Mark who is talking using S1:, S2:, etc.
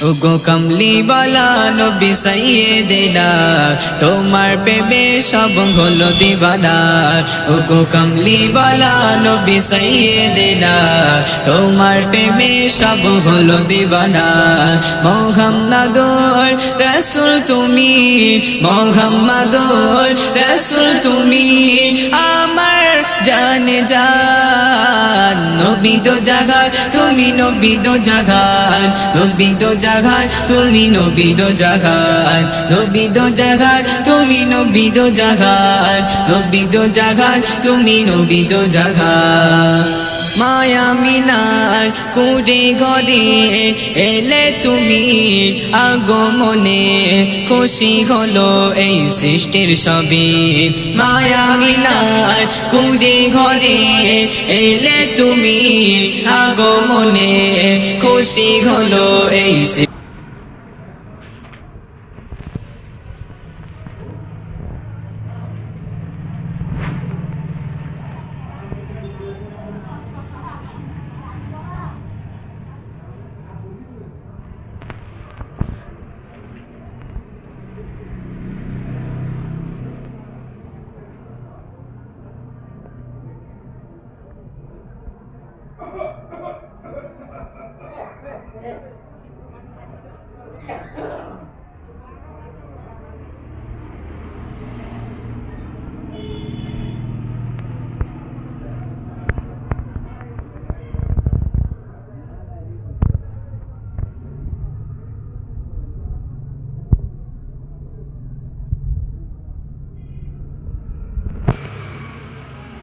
S1: ওগো কামলি বালা নবী সাইয়েদেনা তোমার প্রেমে সব হলো দিবানা ওগো কামলি বালা নবী সাইয়েদেনা তোমার প্রেমে সব হলো দিবানা মুহাম্মাদুর রাসূল তুমি মুহাম্মাদুর রাসূল তুমি আমার জানে জান নবী দো জাগার তুমি নবী দো জাগার নবী দো জাগার তুমি নবী দো জাগার নবী দো জাগার তুমি নবী দো জাগার নবী দো জাগার তুমি নবী দো জাগার মায়া মিনার কুড়ে ঘরে এলে তুমি আগমনে খুশি হলো এই সৃষ্টির সবে মায়া মিনার কুড়ে ঘরে এলে তুমি আগমনে খুশি হলো এই